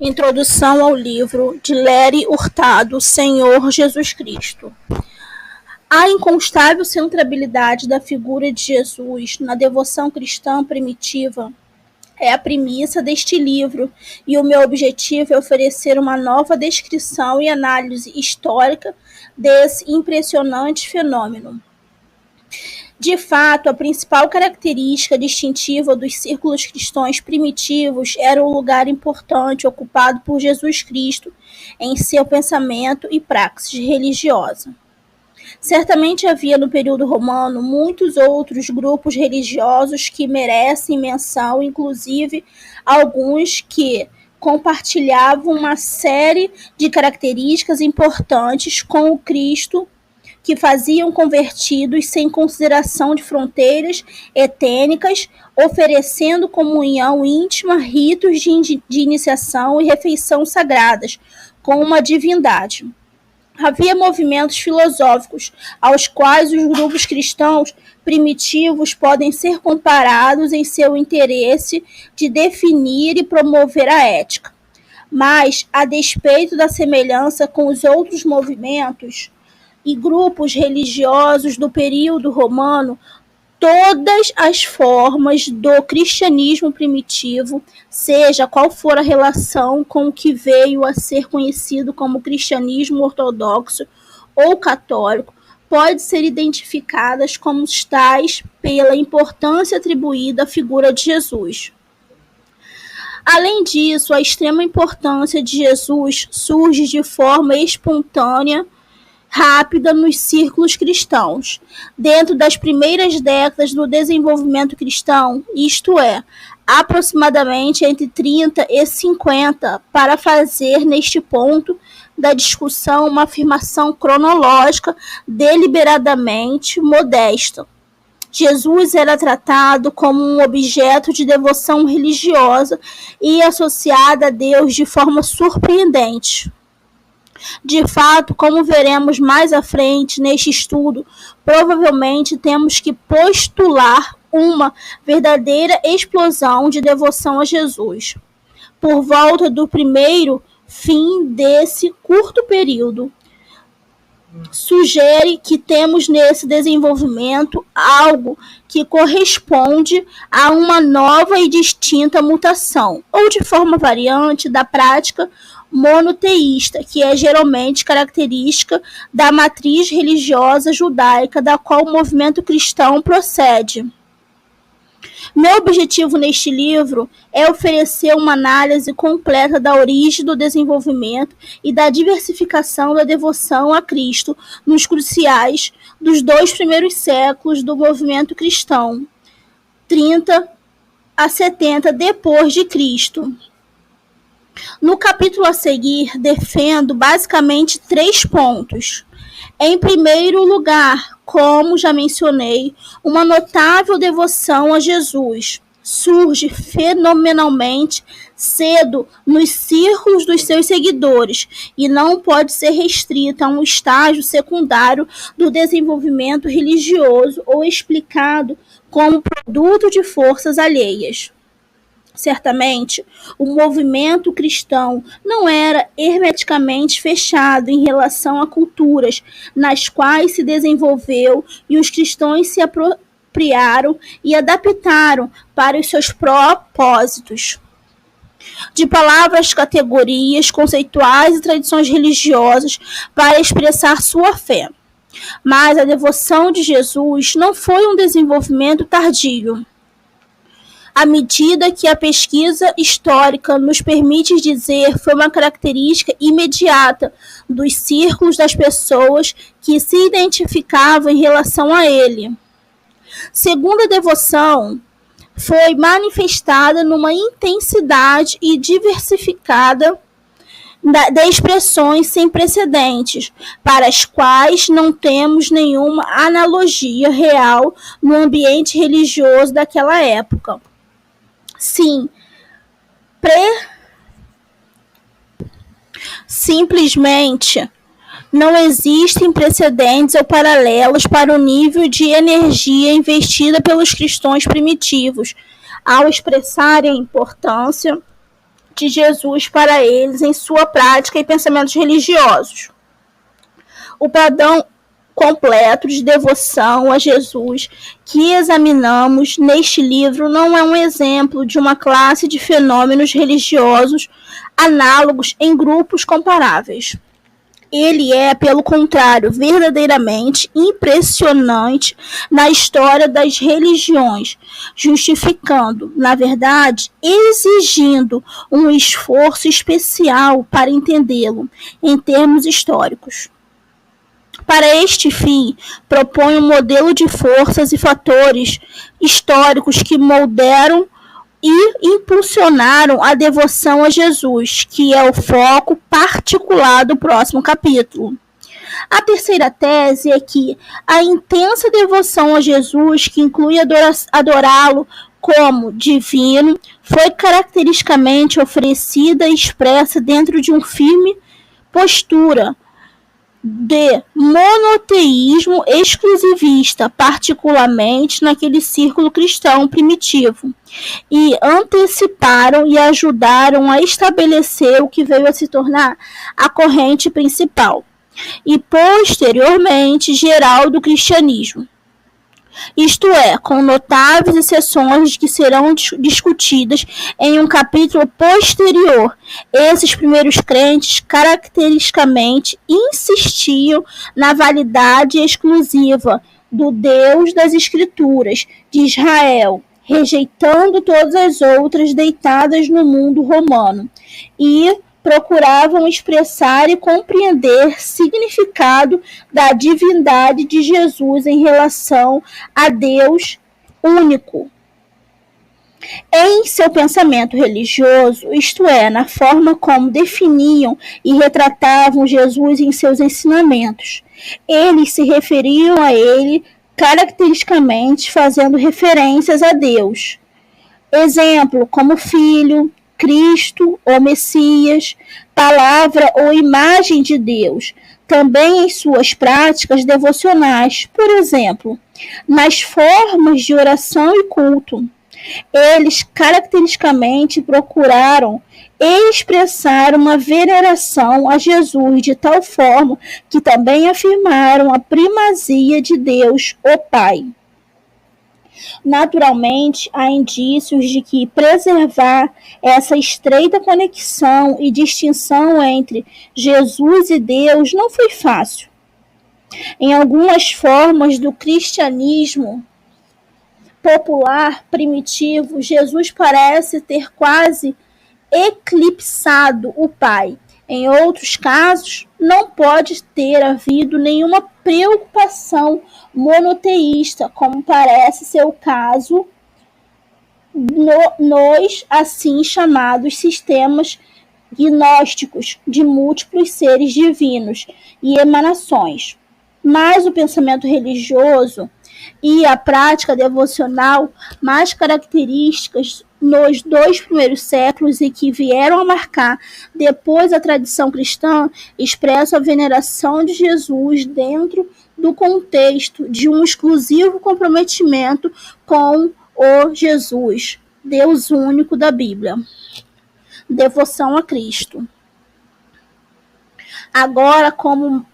Introdução ao livro de Léry Hurtado, Senhor Jesus Cristo. A incontestável centralidade da figura de Jesus na devoção cristã primitiva é a premissa deste livro, e o meu objetivo é oferecer uma nova descrição e análise histórica desse impressionante fenômeno. De fato, a principal característica distintiva dos círculos cristãos primitivos era o lugar importante ocupado por Jesus Cristo em seu pensamento e praxis religiosa. Certamente havia no período romano muitos outros grupos religiosos que merecem menção, inclusive alguns que compartilhavam uma série de características importantes com o Cristo, que faziam convertidos sem consideração de fronteiras etênicas, oferecendo comunhão íntima, ritos de iniciação e refeição sagradas com uma divindade. Havia movimentos filosóficos aos quais os grupos cristãos primitivos podem ser comparados em seu interesse de definir e promover a ética. Mas, a despeito da semelhança com os outros movimentos e grupos religiosos do período romano, todas as formas do cristianismo primitivo, seja qual for a relação com o que veio a ser conhecido como cristianismo ortodoxo ou católico, podem ser identificadas como tais pela importância atribuída à figura de Jesus. Além disso, a extrema importância de Jesus surge de forma espontânea, rápida nos círculos cristãos. Dentro das primeiras décadas do desenvolvimento cristão, isto é, aproximadamente entre 30 e 50, para fazer neste ponto da discussão uma afirmação cronológica deliberadamente modesta. Jesus era tratado como um objeto de devoção religiosa e associado a Deus de forma surpreendente. De fato, como veremos mais à frente neste estudo, provavelmente temos que postular uma verdadeira explosão de devoção a Jesus. Por volta do primeiro fim desse curto período, sugere que temos nesse desenvolvimento algo que corresponde a uma nova e distinta mutação, ou de forma variante da prática monoteísta, que é geralmente característica da matriz religiosa judaica da qual o movimento cristão procede. Meu objetivo neste livro é oferecer uma análise completa da origem do desenvolvimento e da diversificação da devoção a Cristo nos cruciais dos 2 primeiros séculos do movimento cristão, 30 a 70 depois de Cristo. No capítulo a seguir, defendo basicamente 3 pontos. Em primeiro lugar, como já mencionei, uma notável devoção a Jesus surge fenomenalmente cedo nos círculos dos seus seguidores e não pode ser restrita a um estágio secundário do desenvolvimento religioso ou explicado como produto de forças alheias. Certamente, o movimento cristão não era hermeticamente fechado em relação a culturas nas quais se desenvolveu e os cristãos se apropriaram e adaptaram para os seus propósitos. De palavras, categorias, conceituais e tradições religiosas para expressar sua fé. Mas a devoção de Jesus não foi um desenvolvimento tardio. À medida que a pesquisa histórica nos permite dizer, foi uma característica imediata dos círculos das pessoas que se identificavam em relação a ele. Segundo a devoção, foi manifestada numa intensidade e diversificada de expressões sem precedentes, para as quais não temos nenhuma analogia real no ambiente religioso daquela época. Sim, simplesmente não existem precedentes ou paralelos para o nível de energia investida pelos cristãos primitivos ao expressarem a importância de Jesus para eles em sua prática e pensamentos religiosos. O padrão completo de devoção a Jesus que examinamos neste livro não é um exemplo de uma classe de fenômenos religiosos análogos em grupos comparáveis. Ele é, pelo contrário, verdadeiramente impressionante na história das religiões, justificando, na verdade, exigindo um esforço especial para entendê-lo em termos históricos. Para este fim, propõe um modelo de forças e fatores históricos que moldaram e impulsionaram a devoção a Jesus, que é o foco particular do próximo capítulo. A terceira tese é que a intensa devoção a Jesus, que inclui adorá-lo como divino, foi caracteristicamente oferecida e expressa dentro de um firme postura de monoteísmo exclusivista, particularmente naquele círculo cristão primitivo, e anteciparam e ajudaram a estabelecer o que veio a se tornar a corrente principal e posteriormente geral do cristianismo. Isto é, com notáveis exceções que serão discutidas em um capítulo posterior. Esses primeiros crentes caracteristicamente insistiam na validade exclusiva do Deus das Escrituras de Israel, rejeitando todas as outras deitadas no mundo romano, e procuravam expressar e compreender significado da divindade de Jesus em relação a Deus único. Em seu pensamento religioso, isto é, na forma como definiam e retratavam Jesus em seus ensinamentos, eles se referiam a ele caracteristicamente fazendo referências a Deus. Exemplo, como Filho, Cristo ou Messias, palavra ou imagem de Deus, também em suas práticas devocionais, por exemplo, nas formas de oração e culto. Eles caracteristicamente procuraram expressar uma veneração a Jesus de tal forma que também afirmaram a primazia de Deus, o Pai. Naturalmente, há indícios de que preservar essa estreita conexão e distinção entre Jesus e Deus não foi fácil. Em algumas formas do cristianismo popular primitivo, Jesus parece ter quase eclipsado o Pai. Em outros casos, não pode ter havido nenhuma preocupação monoteísta, como parece ser o caso nos assim chamados sistemas gnósticos de múltiplos seres divinos e emanações. Mas o pensamento religioso e a prática devocional mais características nos 2 primeiros séculos e que vieram a marcar depois a tradição cristã, expressam a veneração de Jesus dentro do contexto de um exclusivo comprometimento com o Jesus, Deus único da Bíblia. Devoção a Cristo. Agora, como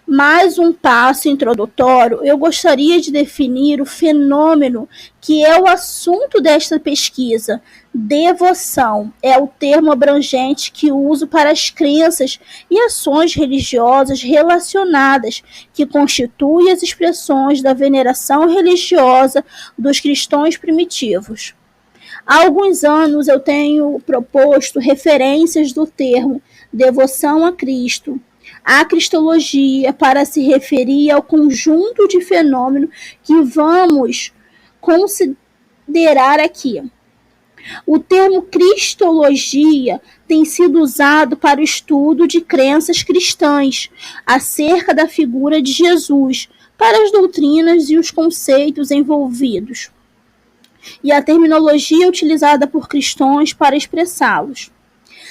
mais um passo introdutório, eu gostaria de definir o fenômeno que é o assunto desta pesquisa. Devoção é o termo abrangente que uso para as crenças e ações religiosas relacionadas, que constituem as expressões da veneração religiosa dos cristãos primitivos. Há alguns anos eu tenho proposto referências do termo devoção a Cristo, a cristologia, para se referir ao conjunto de fenômenos que vamos considerar aqui. O termo cristologia tem sido usado para o estudo de crenças cristãs acerca da figura de Jesus, para as doutrinas e os conceitos envolvidos, e a terminologia utilizada por cristãos para expressá-los.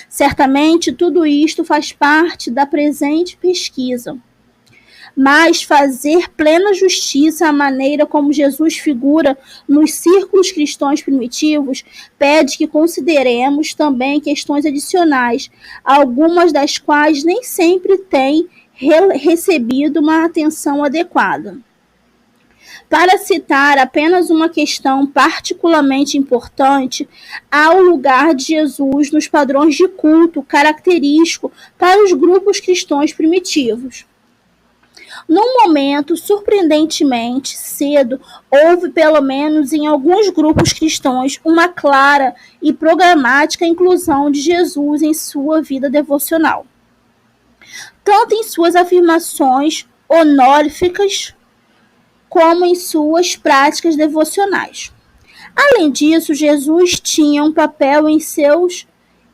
Certamente, tudo isto faz parte da presente pesquisa. mas fazer plena justiça à maneira como Jesus figura nos círculos cristãos primitivos pede que consideremos também questões adicionais, algumas das quais nem sempre têm recebido uma atenção adequada. Para citar apenas uma questão particularmente importante, há o lugar de Jesus nos padrões de culto característico para os grupos cristãos primitivos. Num momento surpreendentemente cedo, houve, pelo menos em alguns grupos cristãos, uma clara e programática inclusão de Jesus em sua vida devocional, tanto em suas afirmações honoríficas como em suas práticas devocionais. Além disso, Jesus tinha um papel em seus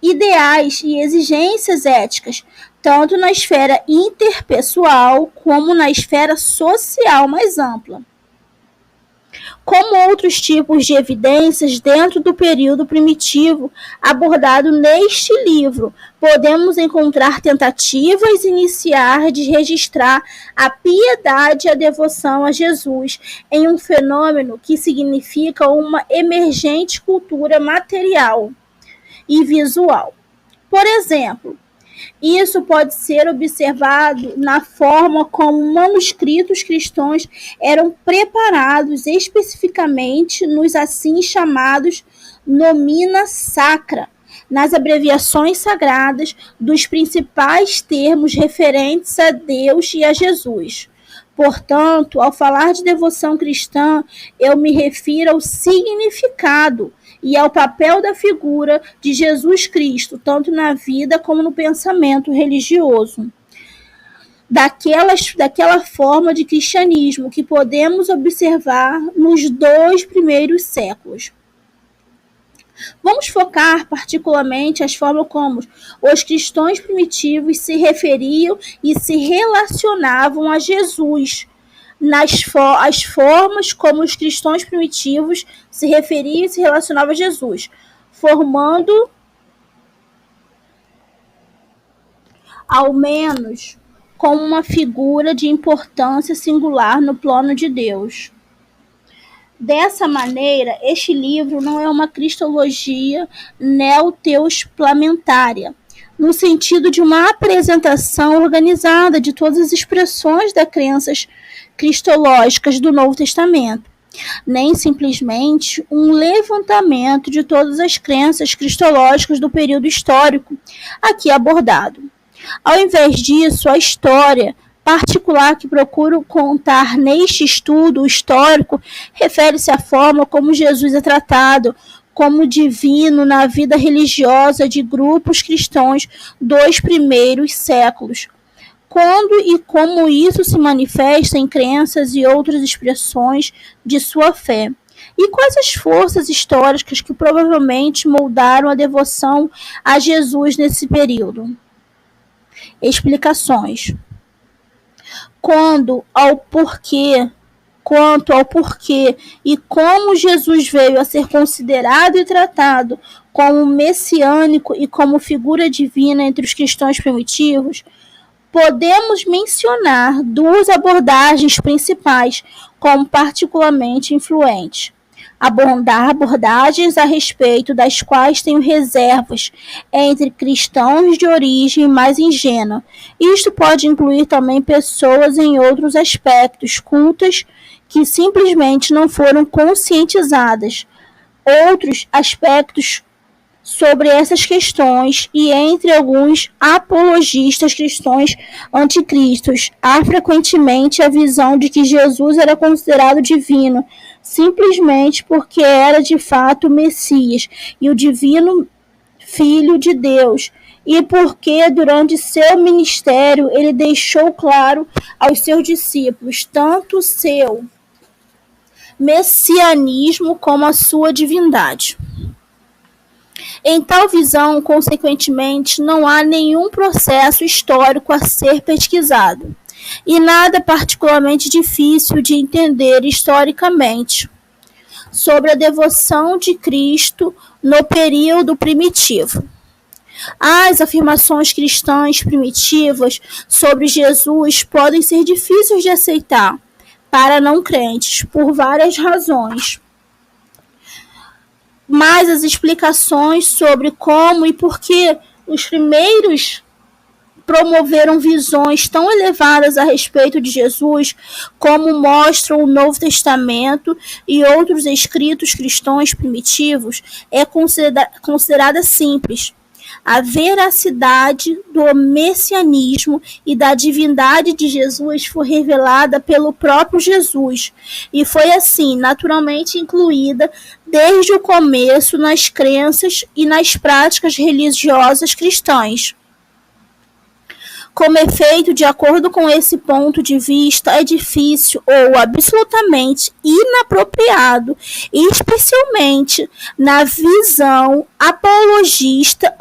ideais e exigências éticas, tanto na esfera interpessoal como na esfera social mais ampla. Como outros tipos de evidências dentro do período primitivo abordado neste livro, podemos encontrar tentativas iniciais de registrar a piedade e a devoção a Jesus em um fenômeno que significa uma emergente cultura material e visual. Por exemplo, isso pode ser observado na forma como manuscritos cristãos eram preparados especificamente nos assim chamados nomina sacra, nas abreviações sagradas dos principais termos referentes a Deus e a Jesus. Portanto, ao falar de devoção cristã, eu me refiro ao significado e ao papel da figura de Jesus Cristo, tanto na vida como no pensamento religioso, daquela forma de cristianismo que podemos observar nos 2 primeiros séculos. Vamos focar particularmente as formas como os cristãos primitivos se referiam e se relacionavam a Jesus, as formas como os cristãos primitivos se referiam e se relacionavam a Jesus, formando ao menos como uma figura de importância singular no plano de Deus. Dessa maneira, este livro não é uma cristologia neotestamentária, no sentido de uma apresentação organizada de todas as expressões das crenças cristológicas do Novo Testamento, nem simplesmente um levantamento de todas as crenças cristológicas do período histórico aqui abordado. Ao invés disso, a história particular que procuro contar neste estudo histórico refere-se à forma como Jesus é tratado como divino na vida religiosa de grupos cristãos dos primeiros séculos, quando e como isso se manifesta em crenças e outras expressões de sua fé, e quais as forças históricas que provavelmente moldaram a devoção a Jesus nesse período. Explicações. Quanto ao porquê e como Jesus veio a ser considerado e tratado como messiânico e como figura divina entre os cristãos primitivos, podemos mencionar 2 abordagens principais como particularmente influentes. Abordagens a respeito das quais tenho reservas entre cristãos de origem mais ingênua. Isto pode incluir também pessoas em outros aspectos cultas que simplesmente não foram conscientizadas. Outros aspectos sobre essas questões e entre alguns apologistas cristãos anticristos, há frequentemente a visão de que Jesus era considerado divino, simplesmente porque era de fato o Messias e o divino Filho de Deus, e porque durante seu ministério ele deixou claro aos seus discípulos tanto o seu messianismo como a sua divindade. Em tal visão, consequentemente, não há nenhum processo histórico a ser pesquisado, e nada particularmente difícil de entender historicamente sobre a devoção de Cristo no período primitivo. As afirmações cristãs primitivas sobre Jesus podem ser difíceis de aceitar para não crentes, por várias razões. Mas as explicações sobre como e por que os primeiros promoveram visões tão elevadas a respeito de Jesus, como mostram o Novo Testamento e outros escritos cristãos primitivos, é considerada simples. A veracidade do messianismo e da divindade de Jesus foi revelada pelo próprio Jesus e foi assim naturalmente incluída desde o começo nas crenças e nas práticas religiosas cristãs. Como efeito, de acordo com esse ponto de vista, é difícil ou absolutamente inapropriado, especialmente na visão apologista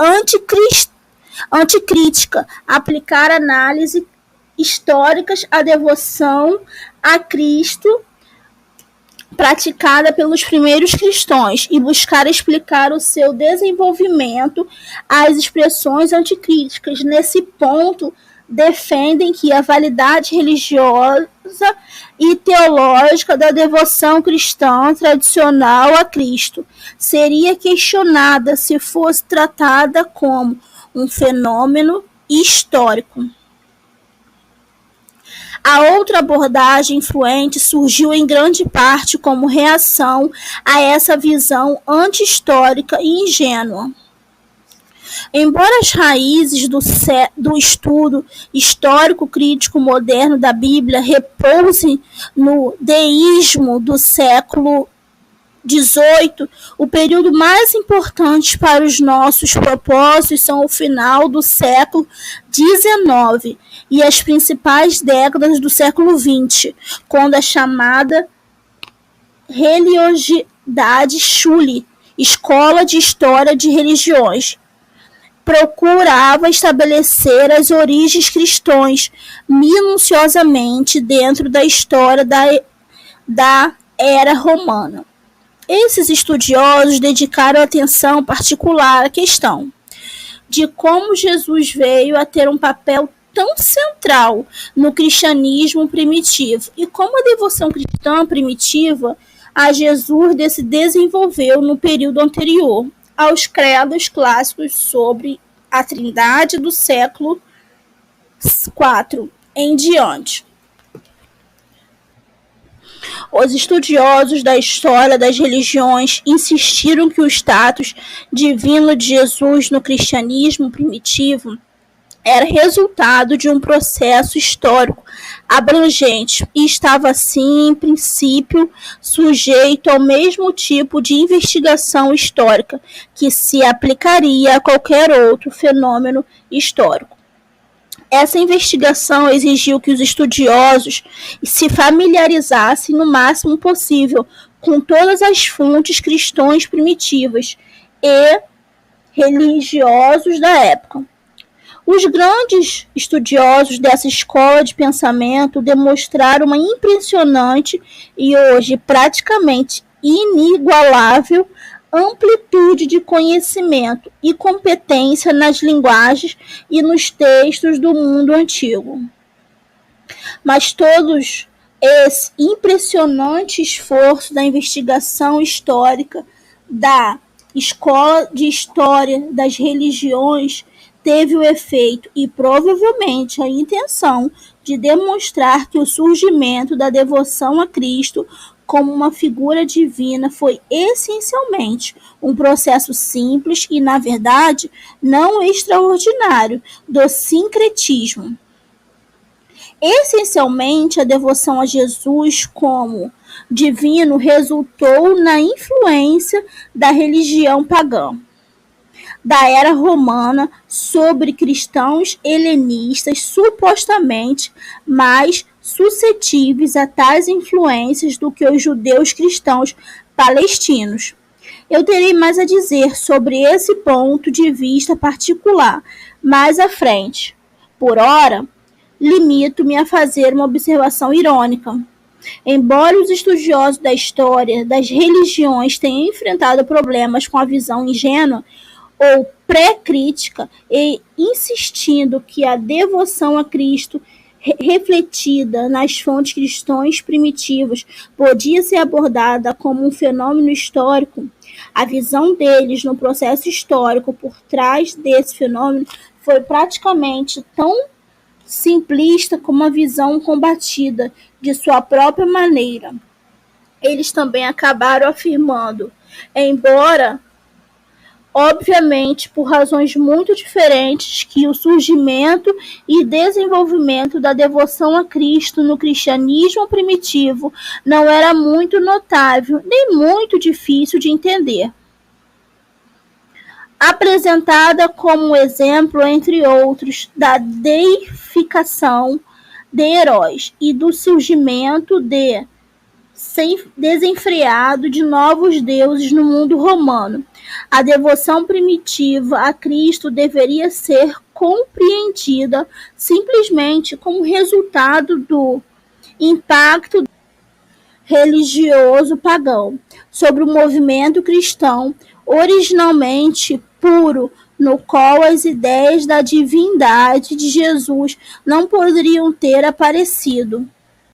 anticrítica, aplicar análises históricas à devoção a Cristo praticada pelos primeiros cristãos e buscar explicar o seu desenvolvimento às expressões anticríticas. Nesse ponto, defendem que a validade religiosa e teológica da devoção cristã tradicional a Cristo seria questionada se fosse tratada como um fenômeno histórico. A outra abordagem influente surgiu em grande parte como reação a essa visão anti-histórica e ingênua. Embora as raízes do estudo histórico-crítico moderno da Bíblia repousem no deísmo do século XVIII, o período mais importante para os nossos propósitos são o final do século XIX e as principais décadas do século XX, quando a chamada religiosidade Schule, Escola de História de Religiões, procurava estabelecer as origens cristãs minuciosamente dentro da história da era romana. Esses estudiosos dedicaram atenção particular à questão de como Jesus veio a ter um papel tão central no cristianismo primitivo e como a devoção cristã primitiva a Jesus se desenvolveu no período anterior aos credos clássicos sobre a Trindade do século IV em diante. Os estudiosos da história das religiões insistiram que o status divino de Jesus no cristianismo primitivo era resultado de um processo histórico abrangente e estava, assim, em princípio, sujeito ao mesmo tipo de investigação histórica que se aplicaria a qualquer outro fenômeno histórico. Essa investigação exigiu que os estudiosos se familiarizassem no máximo possível com todas as fontes cristãs primitivas e religiosos da época. Os grandes estudiosos dessa escola de pensamento demonstraram uma impressionante e hoje praticamente inigualável amplitude de conhecimento e competência nas linguagens e nos textos do mundo antigo. Mas todos esse impressionante esforço da investigação histórica da Escola de História das Religiões teve o efeito e provavelmente a intenção de demonstrar que o surgimento da devoção a Cristo como uma figura divina foi essencialmente um processo simples e, na verdade, não extraordinário do sincretismo. Essencialmente, a devoção a Jesus como divino resultou na influência da religião pagã da era romana sobre cristãos helenistas supostamente mais suscetíveis a tais influências do que os judeus cristãos palestinos. Eu terei mais a dizer sobre esse ponto de vista particular mais à frente. Por ora, limito-me a fazer uma observação irônica. Embora os estudiosos da história das religiões tenham enfrentado problemas com a visão ingênua ou pré-crítica e insistindo que a devoção a Cristo refletida nas fontes cristãs primitivas podia ser abordada como um fenômeno histórico, a visão deles no processo histórico por trás desse fenômeno foi praticamente tão simplista como a visão combatida de sua própria maneira. Eles também acabaram afirmando, embora obviamente por razões muito diferentes, que o surgimento e desenvolvimento da devoção a Cristo no cristianismo primitivo não era muito notável nem muito difícil de entender. Apresentada como exemplo, entre outros, da deificação de heróis e do surgimento desenfreado de novos deuses no mundo romano. A devoção primitiva a Cristo deveria ser compreendida simplesmente como resultado do impacto religioso pagão sobre o movimento cristão originalmente puro, no qual as ideias da divindade de Jesus não poderiam ter aparecido.